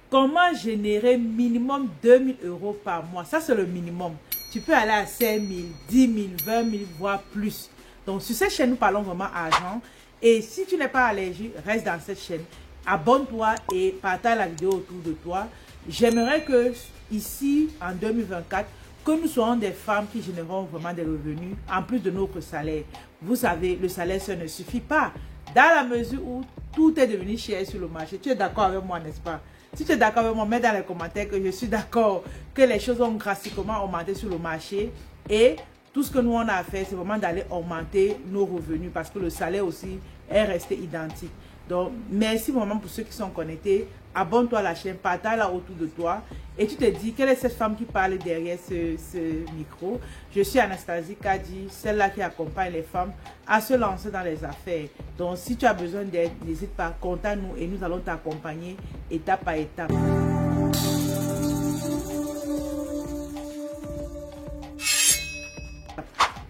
Comment générer minimum 2000 € par mois? Ça, c'est le minimum. Tu peux aller à 5 000, 10 000, 20 000, voire plus. Donc, sur cette chaîne, nous parlons vraiment argent. Et si tu n'es pas allergique, reste dans cette chaîne. Abonne-toi et partage la vidéo autour de toi. J'aimerais que, ici, en 2024, que nous soyons des femmes qui générons vraiment des revenus, en plus de notre salaire. Vous savez, le salaire, ça ne suffit pas. Dans la mesure où tout est devenu cher sur le marché. Tu es d'accord avec moi, n'est-ce pas? Si tu es d'accord avec moi, mets dans les commentaires que je suis d'accord que les choses ont drastiquement augmenté sur le marché. Et tout ce que nous on a à faire, c'est vraiment d'aller augmenter nos revenus parce que le salaire aussi est resté identique. Donc, merci vraiment pour ceux qui sont connectés. Abonne-toi à la chaîne, partage-la autour de toi. Et tu te dis, quelle est cette femme qui parle derrière ce micro? Je suis Anastasie Kadi, celle-là qui accompagne les femmes à se lancer dans les affaires. Donc, si tu as besoin d'aide, n'hésite pas, contacte-nous et nous allons t'accompagner étape par étape.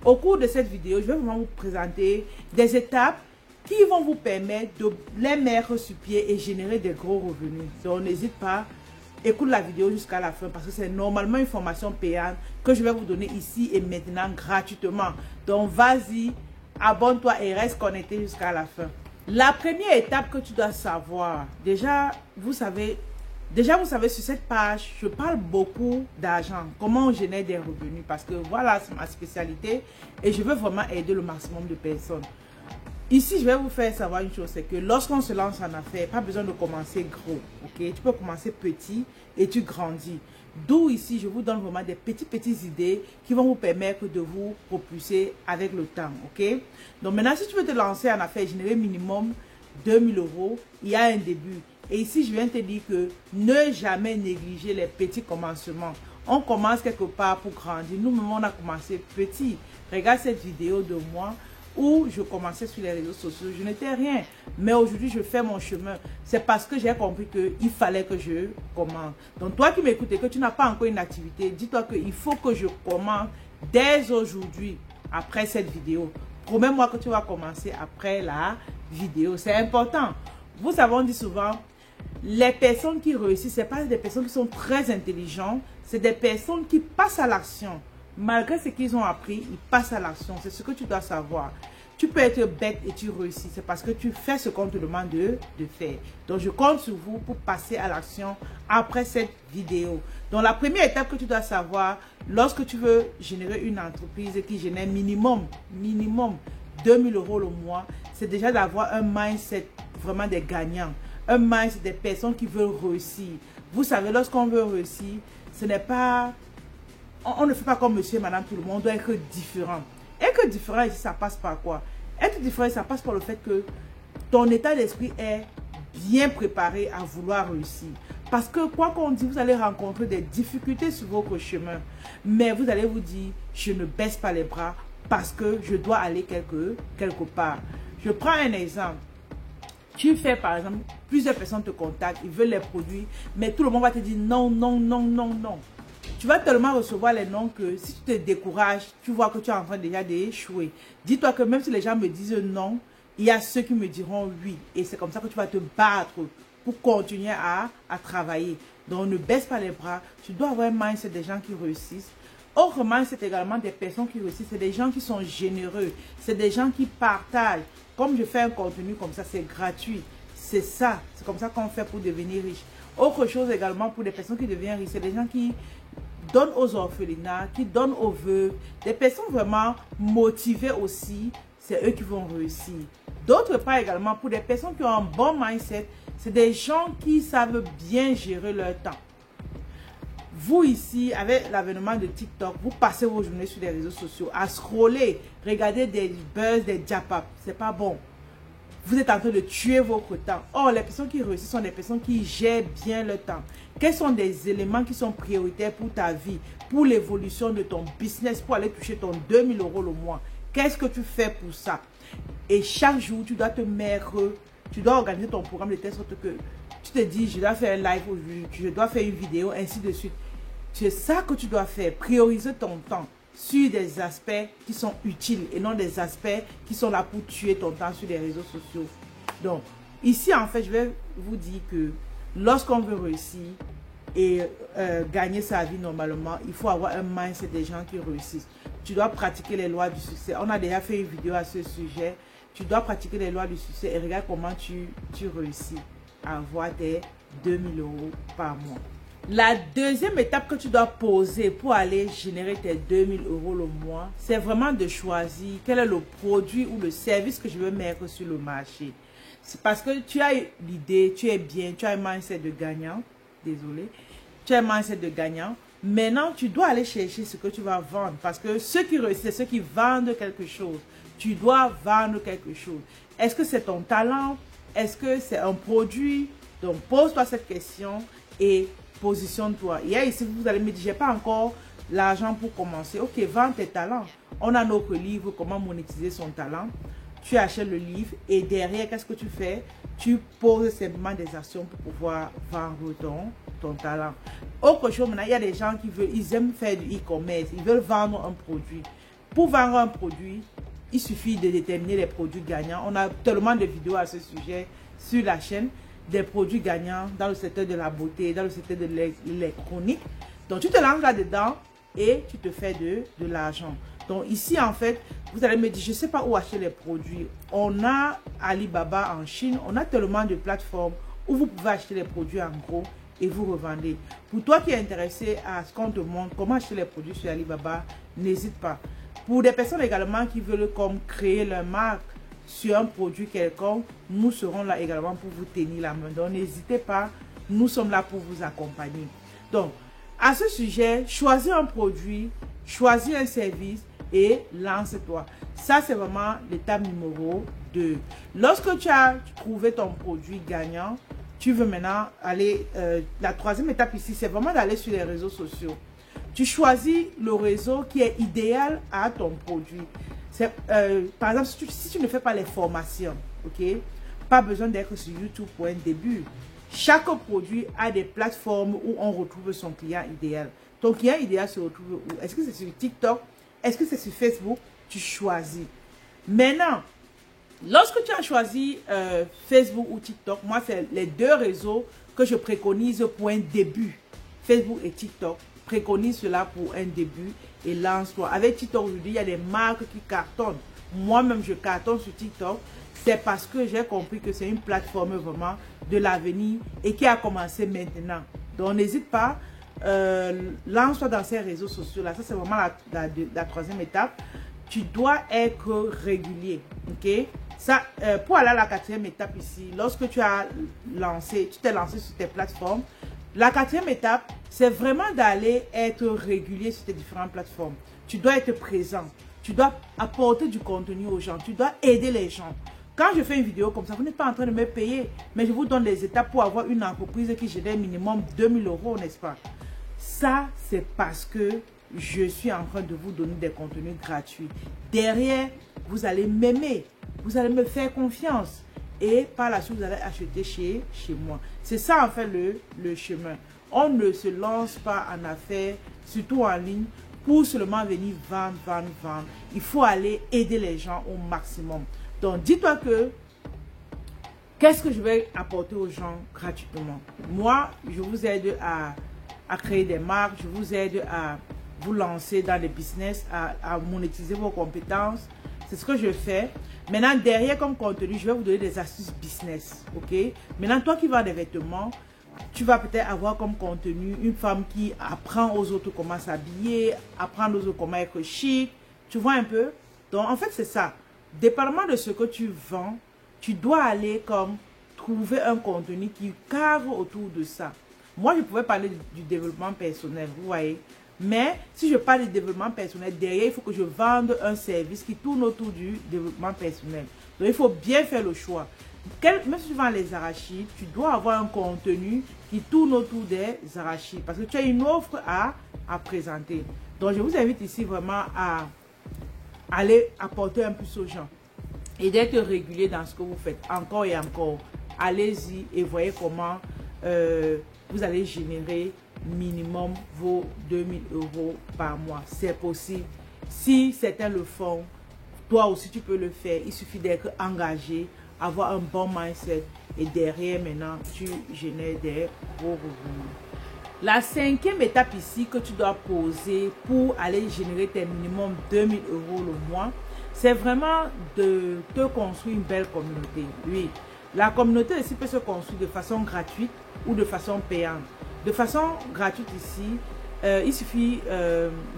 Au cours de cette vidéo, je vais vraiment vous présenter des étapes qui vont vous permettre de les mettre sur pied et générer des gros revenus. Donc, n'hésite pas, écoute la vidéo jusqu'à la fin parce que c'est normalement une formation payante que je vais vous donner ici et maintenant gratuitement. Donc, vas-y, abonne-toi et reste connecté jusqu'à la fin. La première étape que tu dois savoir, déjà, vous savez, sur cette page, je parle beaucoup d'argent, comment on génère des revenus parce que voilà, c'est ma spécialité et je veux vraiment aider le maximum de personnes. Ici, je vais vous faire savoir une chose, c'est que lorsqu'on se lance en affaires, pas besoin de commencer gros, ok? Tu peux commencer petit et tu grandis. D'où ici, je vous donne vraiment des petites idées qui vont vous permettre de vous propulser avec le temps, ok? Donc maintenant, si tu veux te lancer en affaires, générer minimum 2000 €, il y a un début. Et ici, je viens te dire que ne jamais négliger les petits commencements. On commence quelque part pour grandir. Nous-mêmes, on a commencé petit. Regarde cette vidéo de moi où je commençais sur les réseaux sociaux. Je n'étais rien. Mais aujourd'hui, je fais mon chemin. C'est parce que j'ai compris qu'il fallait que je commence. Donc, toi qui m'écoutes et que tu n'as pas encore une activité, dis-toi qu'il faut que je commence dès aujourd'hui, après cette vidéo. Promets-moi que tu vas commencer après la vidéo. C'est important. Vous savez, on dit souvent, les personnes qui réussissent, ce n'est pas des personnes qui sont très intelligentes, c'est des personnes qui passent à l'action. Malgré ce qu'ils ont appris, ils passent à l'action. C'est ce que tu dois savoir. Tu peux être bête et tu réussis. C'est parce que tu fais ce qu'on te demande de faire. Donc, je compte sur vous pour passer à l'action après cette vidéo. Donc, la première étape que tu dois savoir, lorsque tu veux générer une entreprise qui génère minimum 2000 € le mois, c'est déjà d'avoir un mindset vraiment des gagnants. Un mindset des personnes qui veulent réussir. Vous savez, lorsqu'on veut réussir, ce n'est pas... On ne fait pas comme monsieur et madame tout le monde, on doit être différent. Être différent ici, ça passe par quoi? Être différent, ça passe par le fait que ton état d'esprit est bien préparé à vouloir réussir. Parce que quoi qu'on dise, vous allez rencontrer des difficultés sur votre chemin. Mais vous allez vous dire, je ne baisse pas les bras parce que je dois aller quelque part. Je prends un exemple. Tu fais par exemple, plusieurs personnes te contactent, ils veulent les produits, mais tout le monde va te dire non, non, non, non, non. Tu vas tellement recevoir les noms que si tu te décourages, tu vois que tu es en train déjà d'échouer. Dis-toi que même si les gens me disent non, il y a ceux qui me diront oui. Et c'est comme ça que tu vas te battre pour continuer à travailler. Donc ne baisse pas les bras. Tu dois avoir un mindset des gens qui réussissent. Autrement, c'est également des personnes qui réussissent. C'est des gens qui sont généreux. C'est des gens qui partagent. Comme je fais un contenu comme ça, c'est gratuit. C'est ça. C'est comme ça qu'on fait pour devenir riche. Autre chose également pour des personnes qui deviennent riches, c'est des gens qui donnent aux orphelinats, qui donnent aux veuves. Des personnes vraiment motivées aussi, c'est eux qui vont réussir. D'autre part également, pour des personnes qui ont un bon mindset, c'est des gens qui savent bien gérer leur temps. Vous ici, avec l'avènement de TikTok, vous passez vos journées sur les réseaux sociaux à scroller, regarder des buzz, des japap. C'est pas bon. Vous êtes en train de tuer votre temps. Or, les personnes qui réussissent sont des personnes qui gèrent bien le temps. Quels sont des éléments qui sont prioritaires pour ta vie, pour l'évolution de ton business, pour aller toucher ton 2000 € le mois? Qu'est-ce que tu fais pour ça? Et chaque jour, tu dois te mettre, tu dois organiser ton programme de telle sorte que tu te dis, je dois faire un live aujourd'hui, je dois faire une vidéo, ainsi de suite. C'est ça que tu dois faire. Prioriser ton temps sur des aspects qui sont utiles et non des aspects qui sont là pour tuer ton temps sur les réseaux sociaux. Donc, ici, en fait, je vais vous dire que lorsqu'on veut réussir et gagner sa vie normalement, il faut avoir un mindset des gens qui réussissent. Tu dois pratiquer les lois du succès. On a déjà fait une vidéo à ce sujet. Tu dois pratiquer les lois du succès et regarde comment tu réussis à avoir tes 2000 € par mois. La deuxième étape que tu dois poser pour aller générer tes 2000 € le mois, c'est vraiment de choisir quel est le produit ou le service que je veux mettre sur le marché. C'est parce que tu as l'idée, tu es bien, tu as un mindset de gagnant. Désolé. Tu as un mindset de gagnant. Maintenant, tu dois aller chercher ce que tu vas vendre. Parce que ceux qui réussissent, c'est ceux qui vendent quelque chose. Tu dois vendre quelque chose. Est-ce que c'est ton talent? Est-ce que c'est un produit? Donc, pose-toi cette question et positionne-toi. Hier, ici, vous allez me dire, j'ai pas encore l'argent pour commencer. Ok, vends tes talents. On a notre livre, comment monétiser son talent. Tu achètes le livre et derrière, qu'est-ce que tu fais? Tu poses simplement des actions pour pouvoir vendre ton talent. Autre chose, maintenant, il y a des gens qui veulent, ils aiment faire du e-commerce, ils veulent vendre un produit. Pour vendre un produit, il suffit de déterminer les produits gagnants. On a tellement de vidéos à ce sujet sur la chaîne, des produits gagnants dans le secteur de la beauté, dans le secteur de l'électronique. Donc, tu te lances là-dedans et tu te fais de l'argent. Donc, ici, en fait, vous allez me dire, je ne sais pas où acheter les produits. On a Alibaba en Chine, on a tellement de plateformes où vous pouvez acheter les produits en gros et vous revendez. Pour toi qui es intéressé à ce qu'on te montre comment acheter les produits sur Alibaba, n'hésite pas. Pour des personnes également qui veulent comme créer leur marque sur un produit quelconque, nous serons là également pour vous tenir la main. Donc, n'hésitez pas, nous sommes là pour vous accompagner. Donc, à ce sujet, choisis un produit, choisis un service et lance-toi. Ça, c'est vraiment l'étape numéro 2. Lorsque tu as trouvé ton produit gagnant, tu veux maintenant aller... la troisième étape ici, c'est vraiment d'aller sur les réseaux sociaux. Tu choisis le réseau qui est idéal à ton produit. Par exemple, si tu ne fais pas les formations, ok, pas besoin d'être sur YouTube pour un début. Chaque produit a des plateformes où on retrouve son client idéal. Ton client idéal se retrouve où? Est-ce que c'est sur TikTok? Est-ce que c'est sur Facebook? Tu choisis. Maintenant, lorsque tu as choisi Facebook ou TikTok, moi, c'est les deux réseaux que je préconise pour un début. Facebook et TikTok. Préconise cela pour un début et lance-toi. Avec TikTok, aujourd'hui, il y a des marques qui cartonnent. Moi-même, je cartonne sur TikTok. C'est parce que j'ai compris que c'est une plateforme vraiment de l'avenir et qui a commencé maintenant. Donc, n'hésite pas, lance-toi dans ces réseaux sociaux-là. Ça, c'est vraiment la troisième étape. Tu dois être régulier. Ok? Ça, pour aller à la quatrième étape ici, lorsque tu t'es lancé sur tes plateformes, la quatrième étape, c'est vraiment d'aller être régulier sur tes différentes plateformes. Tu dois être présent. Tu dois apporter du contenu aux gens. Tu dois aider les gens. Quand je fais une vidéo comme ça, vous n'êtes pas en train de me payer, mais je vous donne des étapes pour avoir une entreprise qui génère minimum 2000 €, n'est-ce pas? Ça, c'est parce que je suis en train de vous donner des contenus gratuits. Derrière, vous allez m'aimer. Vous allez me faire confiance. Et par la suite, vous allez acheter chez moi. C'est ça, en fait, le chemin. On ne se lance pas en affaires, surtout en ligne, pour seulement venir vendre. Il faut aller aider les gens au maximum. Donc, dis-toi que, qu'est-ce que je vais apporter aux gens gratuitement? Moi, je vous aide à créer des marques, je vous aide à vous lancer dans les business, à monétiser vos compétences. C'est ce que je fais. Maintenant, derrière comme contenu, je vais vous donner des astuces business. Ok? Maintenant, toi qui vends des vêtements, tu vas peut-être avoir comme contenu une femme qui apprend aux autres comment s'habiller, apprendre aux autres comment être chic. Tu vois un peu? Donc, en fait, c'est ça. Dépendamment de ce que tu vends, tu dois aller comme trouver un contenu qui cadre autour de ça. Moi, je pouvais parler du développement personnel, vous voyez. Mais si je parle de développement personnel, derrière, il faut que je vende un service qui tourne autour du développement personnel. Donc, il faut bien faire le choix. Même si tu vends les arachides, tu dois avoir un contenu qui tourne autour des arachides. Parce que tu as une offre à présenter. Donc, je vous invite ici vraiment à aller apporter un plus aux gens. Et d'être régulier dans ce que vous faites. Encore et encore. Allez-y et voyez comment vous allez générer minimum vos 2000 € par mois. C'est possible. Si certains le font, toi aussi tu peux le faire. Il suffit d'être engagé, avoir un bon mindset et derrière maintenant tu génères des gros revenus. La cinquième étape ici que tu dois poser pour aller générer tes minimum 2000 € le mois, c'est vraiment de te construire une belle communauté. Oui, la communauté ici peut se construire de façon gratuite ou de façon payante. De façon gratuite ici, il suffit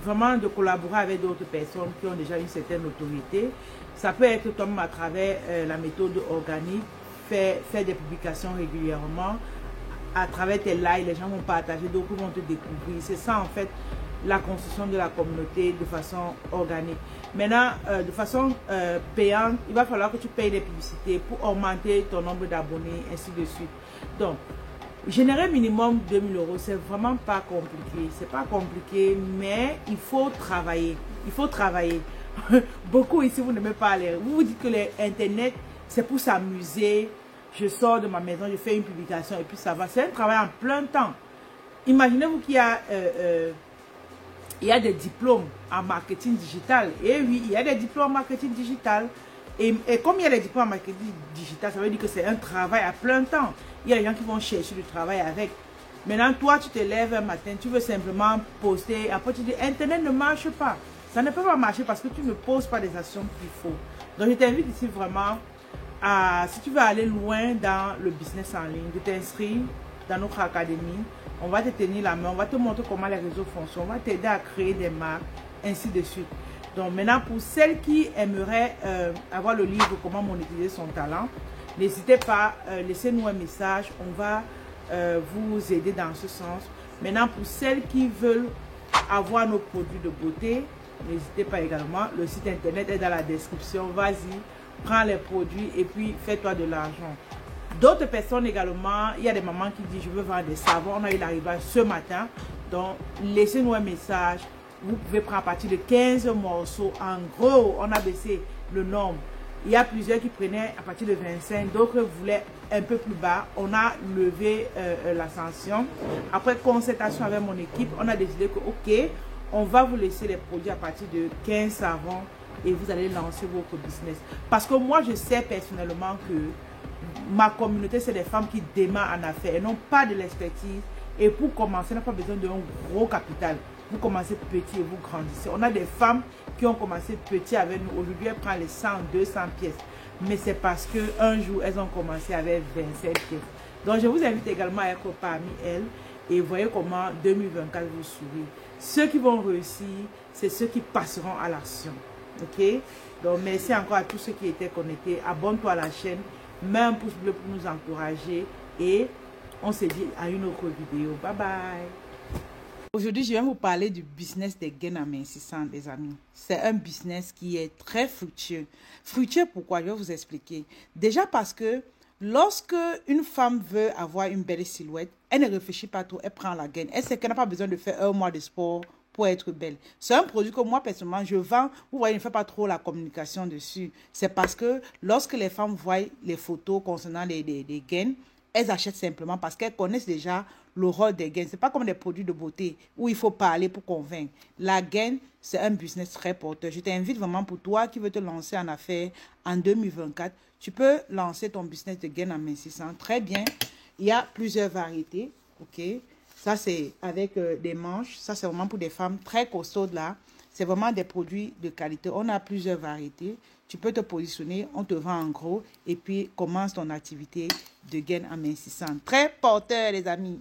vraiment de collaborer avec d'autres personnes qui ont déjà une certaine autorité. Ça peut être toi-même à travers la méthode organique, faire des publications régulièrement. À travers tes likes, les gens vont partager, d'autres vont te découvrir. C'est ça en fait la construction de la communauté de façon organique. Maintenant, de façon payante, il va falloir que tu payes des publicités pour augmenter ton nombre d'abonnés, ainsi de suite. Donc, générer minimum 2000 €, c'est vraiment pas compliqué. C'est pas compliqué, mais il faut travailler. Il faut travailler. Beaucoup ici, vous n'aimez pas aller. Vous vous dites que l'Internet, c'est pour s'amuser. Je sors de ma maison, je fais une publication et puis ça va. C'est un travail en plein temps. Imaginez-vous qu'il y a des diplômes en marketing digital. Et oui, il y a des diplômes en marketing digital. Et comme il y a des diplômes en marketing digital, ça veut dire que c'est un travail à plein temps. Il y a des gens qui vont chercher du travail avec. Maintenant, toi, tu te lèves un matin, tu veux simplement poster. Après, tu dis, Internet ne marche pas. Ça ne peut pas marcher parce que tu ne poses pas des actions qu'il faut. Donc, je t'invite ici vraiment si tu veux aller loin dans le business en ligne, de t'inscrire dans notre académie. On va te tenir la main, on va te montrer comment les réseaux fonctionnent, on va t'aider à créer des marques, ainsi de suite. Donc maintenant, pour celles qui aimeraient avoir le livre Comment monétiser son talent, n'hésitez pas, laissez-nous un message, on va vous aider dans ce sens. Maintenant, pour celles qui veulent avoir nos produits de beauté, n'hésitez pas également, le site internet est dans la description, vas-y. Prends les produits et puis fais-toi de l'argent. D'autres personnes également, il y a des mamans qui disent je veux vendre des savons. On a eu l'arrivage ce matin. Donc, laissez-nous un message. Vous pouvez prendre à partir de 15 morceaux. En gros, on a baissé le nombre. Il y a plusieurs qui prenaient à partir de 25. D'autres voulaient un peu plus bas. On a levé la sanction. Après concertation avec mon équipe, on a décidé que ok, on va vous laisser les produits à partir de 15 savons. Et vous allez lancer votre business. Parce que moi, je sais personnellement que ma communauté, c'est des femmes qui démarrent en affaires. Elles n'ont pas de l'expertise. Et pour commencer, on n'a pas besoin d'un gros capital. Vous commencez petit et vous grandissez. On a des femmes qui ont commencé petit avec nous. Aujourd'hui, elles prennent les 100, 200 pièces. Mais c'est parce qu'un jour, elles ont commencé avec 27 pièces. Donc, je vous invite également à être parmi elles. Et voyez comment 2024 vous sourit. Ceux qui vont réussir, c'est ceux qui passeront à l'action. Ok, donc merci encore à tous ceux qui étaient connectés. Abonne-toi à la chaîne, mets un pouce bleu pour nous encourager et on se dit à une autre vidéo. Bye bye. Aujourd'hui, je vais vous parler du business des gains amincissants, les amis. C'est un business qui est très fructueux. Fructueux pourquoi? Je vais vous expliquer. Déjà parce que lorsque une femme veut avoir une belle silhouette, elle ne réfléchit pas trop, elle prend la gaine. Elle sait qu'elle n'a pas besoin de faire un mois de sport pour être belle. C'est un produit que moi, personnellement, je vends. Vous voyez, je ne fais pas trop la communication dessus. C'est parce que lorsque les femmes voient les photos concernant les gaines, elles achètent simplement parce qu'elles connaissent déjà le rôle des gaines. Ce n'est pas comme des produits de beauté où il faut parler pour convaincre. La gaine, c'est un business très porteur. Je t'invite vraiment pour toi qui veux te lancer en affaires en 2024. Tu peux lancer ton business de gaines amincissant. Très bien. Il y a plusieurs variétés. OK? Ça, c'est avec des manches. Ça, c'est vraiment pour des femmes très costaudes là. C'est vraiment des produits de qualité. On a plusieurs variétés. Tu peux te positionner, on te vend en gros. Et puis, commence ton activité de gaine amincissante. Très porteur, les amis.